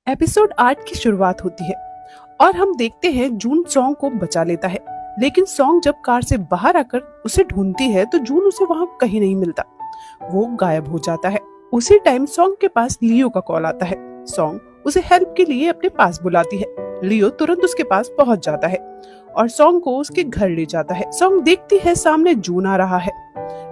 Episode 8 की शुरुआत होती है और हम देखते हैं जून सॉन्ग को बचा लेता है। लेकिन सॉन्ग जब कार से बाहर आकर उसे ढूंढती है तो जून उसे वहाँ कहीं नहीं मिलता। वो गायब हो जाता है। उसी टाइम सॉन्ग के पास लियो का कॉल आता है। सॉन्ग उसे हेल्प के लिए अपने पास बुलाती है। लियो तुरंत उसके पास पहुंच जाता है और सॉन्ग को उसके घर ले जाता है। सॉन्ग देखती है सामने जून आ रहा है।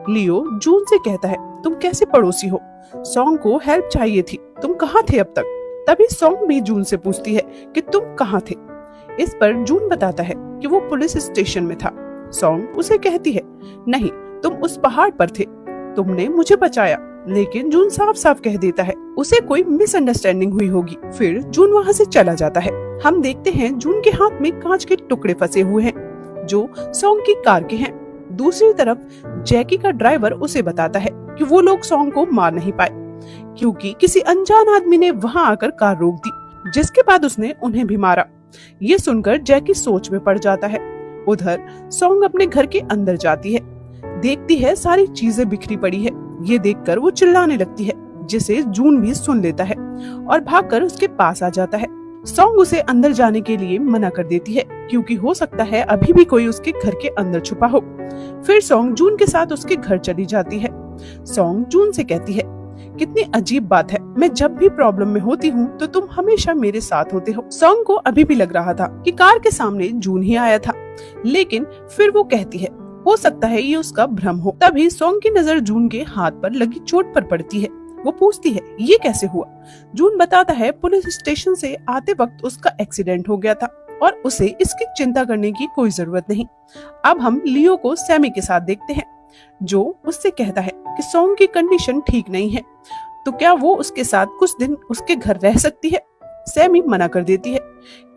लियो जून से कहता है, तुम कैसे पड़ोसी हो? सॉन्ग को हेल्प चाहिए थी, तुम कहाँ थे अब तक? तभी सॉन्ग भी जून से पूछती है कि तुम कहाँ थे? इस पर जून बताता है कि वो पुलिस स्टेशन में था। सॉन्ग उसे कहती है, नहीं, तुम उस पहाड़ पर थे, तुमने मुझे बचाया। लेकिन जून साफ साफ कह देता है उसे कोई मिसअंडरस्टैंडिंग हुई होगी। फिर जून वहाँ से चला जाता है। हम देखते हैं जून के हाथ में कांच के टुकड़े फंसे हुए हैं जो सॉन्ग की कार के हैं। दूसरी तरफ जैकी का ड्राइवर उसे बताता है कि वो लोग सॉन्ग को मार नहीं पाए क्योंकि किसी अनजान आदमी ने वहां आकर कार रोक दी, जिसके बाद उसने उन्हें भी मारा। ये सुनकर जैकी सोच में पड़ जाता है। उधर सॉन्ग अपने घर के अंदर जाती है, देखती है सारी चीजें बिखरी पड़ी है। ये देखकर वो चिल्लाने लगती है, जिसे जून भी सुन लेता है और भागकर उसके पास आ जाता है। सॉन्ग उसे अंदर जाने के लिए मना कर देती है क्योंकि हो सकता है अभी भी कोई उसके घर के अंदर छुपा हो। फिर सॉन्ग जून के साथ उसके घर चली जाती है। सॉन्ग जून से कहती है, कितनी अजीब बात है, मैं जब भी प्रॉब्लम में होती हूँ तो तुम हमेशा मेरे साथ होते हो। सॉन्ग को अभी भी लग रहा था कि कार के सामने जून ही आया था, लेकिन फिर वो कहती है हो सकता है ये उसका भ्रम हो। तभी सॉन्ग की नजर जून के हाथ पर लगी चोट पर पड़ती है। वो पूछती है ये कैसे हुआ? जून बताता है पुलिस स्टेशन से आते वक्त उसका एक्सीडेंट हो गया था और उसे इसकी चिंता करने की कोई जरूरत नहीं। अब हम लियो को सैमी के साथ देखते हैं, जो उससे कहता है कि सॉन्ग की कंडीशन ठीक नहीं है, तो क्या वो उसके साथ कुछ दिन उसके घर रह सकती है? सैमी मना कर देती है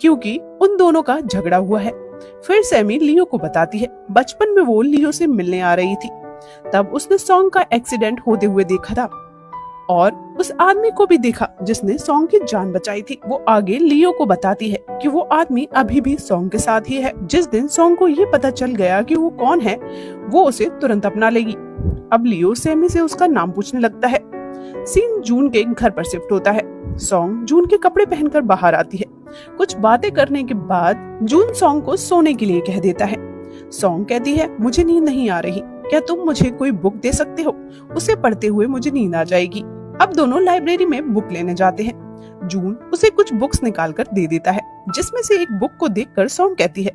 क्योंकि उन दोनों का झगड़ा हुआ है। फिर सैमी लियो को बताती है बचपन में वो लियो से मिलने आ रही थी, तब उसने सॉन्ग का एक्सीडेंट होते हुए देखा था और उस आदमी को भी देखा जिसने सॉन्ग की जान बचाई थी। वो आगे लियो को बताती है कि वो आदमी अभी भी सॉन्ग के साथ ही है। जिस दिन सॉन्ग को ये पता चल गया कि वो कौन है, वो उसे तुरंत अपना लेगी। अब लियो सैमी से उसका नाम पूछने लगता है। सीन जून के घर पर शिफ्ट होता है। सॉन्ग जून के कपड़े पहनकर बाहर आती है। कुछ बातें करने के बाद जून सॉन्ग को सोने के लिए कह देता है। सॉन्ग कहती है, मुझे नींद नहीं आ रही, क्या तुम मुझे कोई बुक दे सकते हो? उसे पढ़ते हुए मुझे नींद आ जाएगी। अब दोनों लाइब्रेरी में बुक लेने जाते हैं। जून उसे कुछ बुक्स निकाल कर दे देता है, जिसमें से एक बुक को देखकर सॉन्ग कहती है,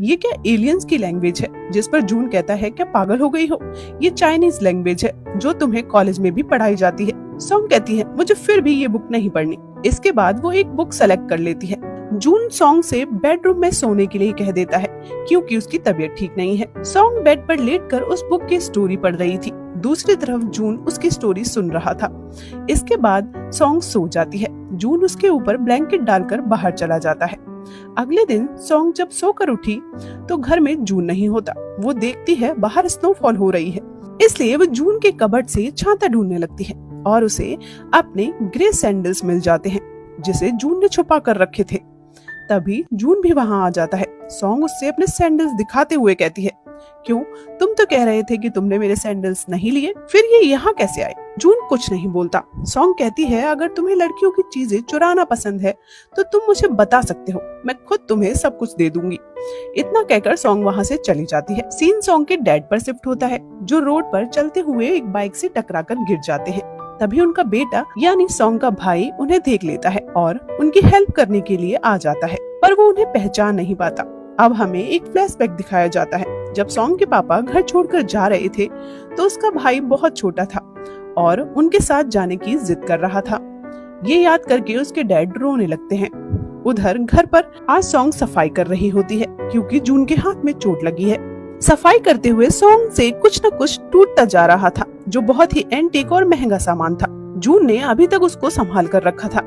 ये क्या एलियंस की लैंग्वेज है? जिस पर जून कहता है, क्या पागल हो गई हो, ये चाइनीज लैंग्वेज है जो तुम्हें कॉलेज में भी पढ़ाई जाती है। सॉन्ग कहती है, मुझे फिर भी ये बुक नहीं पढ़नी। इसके बाद वो एक बुक सेलेक्ट कर लेती है। जून सॉन्ग से बेडरूम में सोने के लिए कह देता है क्योंकि उसकी तबीयत ठीक नहीं है। सॉन्ग बेड पर लेटकर उस बुक की स्टोरी पढ़ रही थी। दूसरी तरफ जून उसकी स्टोरी सुन रहा था। इसके बाद सॉन्ग सो जाती है। जून उसके ऊपर ब्लैंकेट डालकर बाहर चला जाता है। अगले दिन सॉन्ग जब सोकर उठी तो घर में जून नहीं होता। वो देखती है बाहर स्नोफॉल हो रही है, इसलिए वो जून के कबर्ड से छाता ढूंढने लगती है और उसे अपने ग्रे सैंडल्स मिल जाते हैं जिसे जून ने छुपा कर रखे थे। तभी जून भी वहां आ जाता है। सॉन्ग उससे अपने सैंडल्स दिखाते हुए कहती है, क्यों, तुम तो कह रहे थे कि तुमने मेरे सैंडल्स नहीं लिए, फिर ये यहाँ कैसे आए? जून कुछ नहीं बोलता। सॉन्ग कहती है, अगर तुम्हें लड़कियों की चीजें चुराना पसंद है तो तुम मुझे बता सकते हो, मैं खुद तुम्हें सब कुछ दे दूंगी। इतना कहकर सॉन्ग वहाँ से चली जाती है। सीन सॉन्ग के डैड पर शिफ्ट होता है, जो रोड पर चलते हुए एक बाइक से टकराकर गिर जाते हैं। तभी उनका बेटा यानी सॉन्ग का भाई उन्हें देख लेता है और उनकी हेल्प करने के लिए आ जाता है, पर वो उन्हें पहचान नहीं पाता। अब हमें एक फ्लैशबैक दिखाया जाता है। जब सॉन्ग के पापा घर छोड़कर जा रहे थे तो उसका भाई बहुत छोटा था और उनके साथ जाने की जिद कर रहा था। ये याद करके उसके डैड रोने लगते हैं। उधर घर पर आज सॉन्ग सफाई कर रही होती है क्योंकि जून के हाथ में चोट लगी है। सफाई करते हुए सॉन्ग से कुछ न कुछ टूटता जा रहा था, जो बहुत ही एंटीक और महंगा सामान था। जून ने अभी तक उसको संभाल कर रखा था।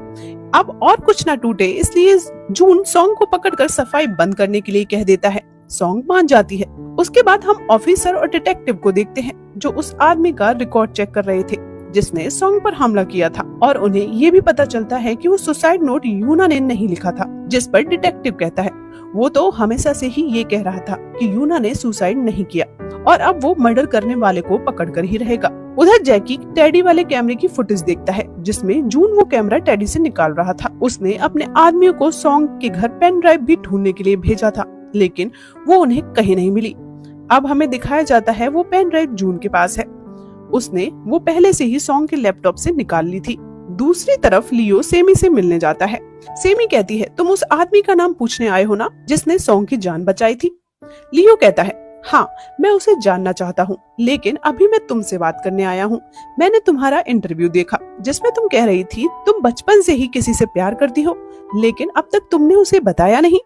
अब और कुछ ना टूटे, इसलिए जून सॉन्ग को पकड़कर सफाई बंद करने के लिए कह देता है। सॉन्ग मान जाती है। उसके बाद हम ऑफिसर और डिटेक्टिव को देखते हैं, जो उस आदमी का रिकॉर्ड चेक कर रहे थे जिसने सॉन्ग पर हमला किया था, और उन्हें ये भी पता चलता है कि वो सुसाइड नोट यूना ने नहीं लिखा था। जिस पर डिटेक्टिव कहता है, वो तो हमेशा से ही ये कह रहा था कि यूना ने सुसाइड नहीं किया और अब वो मर्डर करने वाले को पकड़ कर ही रहेगा। उधर जैकी टेडी वाले कैमरे की फुटेज देखता है जिसमें जून वो कैमरा टेडी से निकाल रहा था। उसने अपने आदमियों को सॉन्ग के घर पेन ड्राइव भी ढूंढने के लिए भेजा था, लेकिन वो उन्हें कहीं नहीं मिली। अब हमें दिखाया जाता है वो पेन ड्राइव जून के पास है। उसने वो पहले से ही सॉन्ग के लैपटॉप से निकाल ली थी। दूसरी तरफ लियो सेमी से मिलने जाता है। सेमी कहती है, तुम उस आदमी का नाम पूछने आए हो ना जिसने सॉन्ग की जान बचाई थी? लियो कहता है, हाँ, मैं उसे जानना चाहता हूँ, लेकिन अभी मैं तुमसे बात करने आया हूँ। मैंने तुम्हारा इंटरव्यू देखा जिसमें तुम कह रही थी तुम बचपन से ही किसी से प्यार करती हो, लेकिन अब तक तुमने उसे बताया नहीं।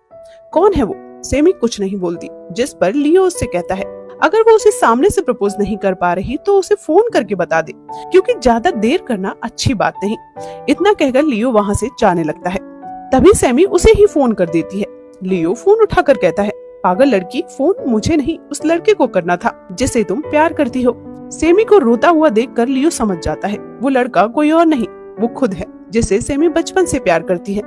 कौन है वो? सेमी कुछ नहीं बोलती, जिस पर लियो उससे कहता है अगर वो उसे सामने से प्रपोज नहीं कर पा रही तो उसे फोन करके बता दे, क्योंकि ज्यादा देर करना अच्छी बात नहीं। इतना कहकर लियो वहाँ से जाने लगता है। तभी सेमी उसे ही फोन कर देती है। लियो फोन उठाकर कहता है, पागल लड़की, फोन मुझे नहीं उस लड़के को करना था जिसे तुम प्यार करती हो। सेमी को रोता हुआ देखकर लियो समझ जाता है वो लड़का कोई और नहीं, वो खुद है जिसे सेमी बचपन से प्यार करती है।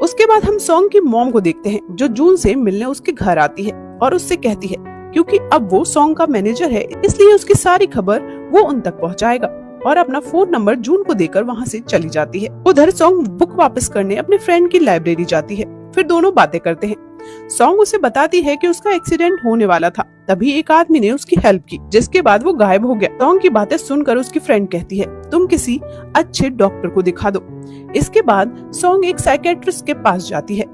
उसके बाद हम सॉन्ग की मॉम को देखते हैं जो जून से मिलने उसके घर आती है और उससे कहती है क्योंकि अब वो सॉन्ग का मैनेजर है इसलिए उसकी सारी खबर वो उन तक पहुंचाएगा, और अपना फोन नंबर जून को देकर वहाँ से चली जाती है। उधर सॉन्ग बुक वापस करने अपने फ्रेंड की लाइब्रेरी जाती है। फिर दोनों बातें करते हैं। सॉन्ग उसे बताती है कि उसका एक्सीडेंट होने वाला था, तभी एक आदमी ने उसकी हेल्प की, जिसके बाद वो गायब हो गया। सॉन्ग की बातें सुनकर उसकी फ्रेंड कहती है तुम किसी अच्छे डॉक्टर को दिखा दो। इसके बाद सॉन्ग एक साइकेट्रिस्ट के पास जाती है,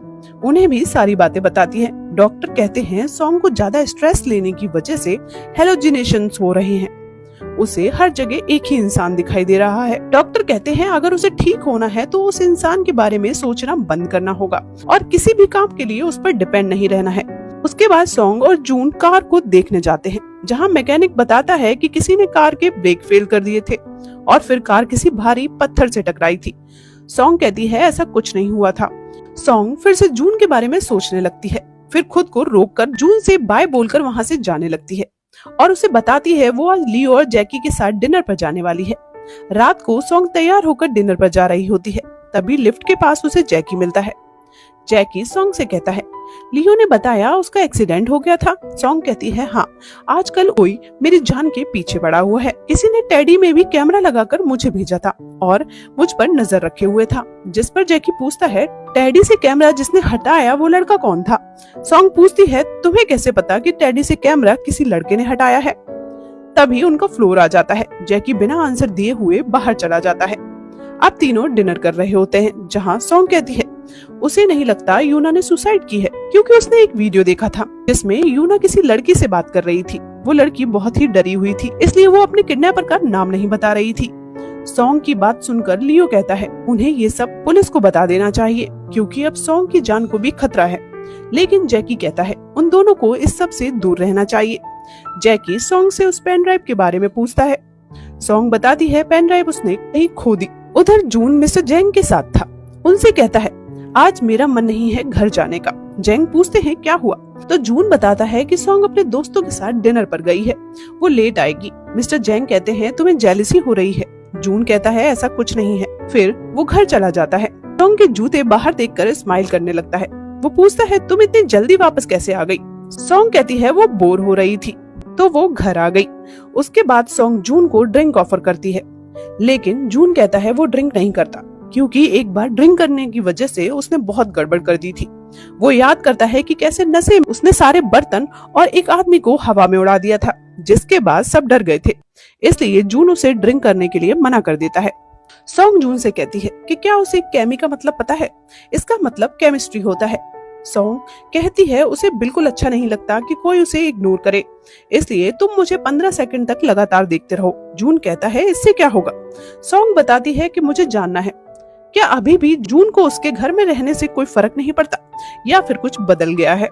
उन्हें भी सारी बातें बताती है। डॉक्टर कहते हैं सॉन्ग को ज्यादा स्ट्रेस लेने की वजह से हेलोजिनेशंस हो रहे हैं, उसे हर जगह एक ही इंसान दिखाई दे रहा है। डॉक्टर कहते हैं अगर उसे ठीक होना है तो उस इंसान के बारे में सोचना बंद करना होगा और किसी भी काम के लिए उस पर डिपेंड नहीं रहना है। उसके बाद सॉन्ग और जून कार को देखने जाते हैं, जहां मैकेनिक बताता है कि किसी ने कार के ब्रेक फेल कर दिए थे और फिर कार किसी भारी पत्थर से टकराई थी। सॉन्ग कहती है ऐसा कुछ नहीं हुआ था। सॉन्ग फिर से जून के बारे में सोचने लगती है, फिर खुद को रोककर जून से बाय बोलकर वहां से जाने लगती है और उसे बताती है वो आज लियो और जैकी के साथ डिनर पर जाने वाली है। रात को सॉन्ग तैयार होकर डिनर पर जा रही होती है, तभी लिफ्ट के पास उसे जैकी मिलता है। जैकी सॉन्ग से कहता है लियो ने बताया उसका एक्सीडेंट हो गया था। सॉन्ग कहती है हाँ, आजकल कोई मेरी जान के पीछे पड़ा हुआ है, किसी ने टेडी में भी कैमरा लगाकर मुझे भेजा था और मुझ पर नजर रखे हुए था। जिस पर जैकी पूछता है टेडी से कैमरा जिसने हटाया वो लड़का कौन था? सॉन्ग पूछती है तुम्हें कैसे पता कि टेडी से कैमरा किसी लड़के ने हटाया है? तभी उनका फ्लोर आ जाता है। जैकी बिना आंसर दिए हुए बाहर चला जाता है। अब तीनों डिनर कर रहे होते हैं, जहाँ सॉन्ग कहती है उसे नहीं लगता यूना ने सुसाइड की है, क्योंकि उसने एक वीडियो देखा था जिसमें यूना किसी लड़की से बात कर रही थी। वो लड़की बहुत ही डरी हुई थी, इसलिए वो अपने किडनैपर का नाम नहीं बता रही थी। सॉन्ग की बात सुनकर लियो कहता है उन्हें ये सब पुलिस को बता देना चाहिए, क्योंकि अब सॉन्ग की जान को भी खतरा है। लेकिन जैकी कहता है उन दोनों को इस सब से दूर रहना चाहिए। जैकी सॉन्ग से उस पेन ड्राइव के बारे में पूछता है। सॉन्ग बताती है पेन ड्राइव उसने कहीं खो दी। उधर जून मिस्टर जेंग के साथ था, उनसे कहता है आज मेरा मन नहीं है घर जाने का। जेंग पूछते हैं क्या हुआ, तो जून बताता है कि सॉन्ग अपने दोस्तों के साथ डिनर पर गई है, वो लेट आएगी। मिस्टर जेंग कहते हैं तुम्हें जेलसी हो रही है। जून कहता है ऐसा कुछ नहीं है। फिर वो घर चला जाता है। सॉन्ग के जूते बाहर देखकर स्माइल करने लगता है। वो पूछता है तुम इतनी जल्दी वापस कैसे आ गई? सॉन्ग कहती है वो बोर हो रही थी तो वो घर आ गई। उसके बाद सॉन्ग जून को ड्रिंक ऑफर करती है, लेकिन जून कहता है वो ड्रिंक नहीं करता, क्योंकि एक बार ड्रिंक करने की वजह से उसने बहुत गड़बड़ कर दी थी। वो याद करता है कि कैसे नशे में उसने सारे बर्तन और एक आदमी को हवा में उड़ा दिया था, जिसके बाद सब डर गए थे। इसलिए जून उसे ड्रिंक करने के लिए मना कर देता है। सॉन्ग जून से कहती है कि क्या उसे केमी का मतलब पता है? इसका मतलब केमिस्ट्री होता है। सॉन्ग कहती है उसे बिल्कुल अच्छा नहीं लगता कि कोई उसे इग्नोर करे, इसलिए तुम मुझे 15 सेकंड तक लगातार देखते रहो। जून कहता है इससे क्या होगा? सॉन्ग बताती है कि मुझे जानना है क्या अभी भी जून को उसके घर में रहने से कोई फर्क नहीं पड़ता या फिर कुछ बदल गया है।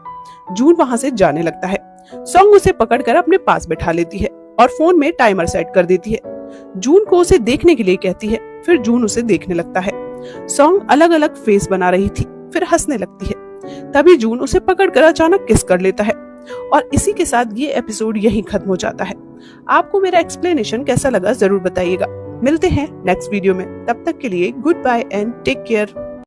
जून वहां से जाने लगता है। सॉन्ग उसे पकड़कर अपने पास बैठा लेती है और फोन में टाइमर सेट कर देती है। जून को उसे देखने के लिए कहती है, फिर जून उसे देखने लगता है। सॉन्ग अलग अलग फेस बना रही थी, फिर हंसने लगती है। तभी जून उसे पकड़कर अचानक किस कर लेता है और इसी के साथ ये एपिसोड यहीं खत्म हो जाता है। आपको मेरा एक्सप्लेनेशन कैसा लगा जरूर बताइएगा। मिलते हैं नेक्स्ट वीडियो में, तब तक के लिए good bye and take care.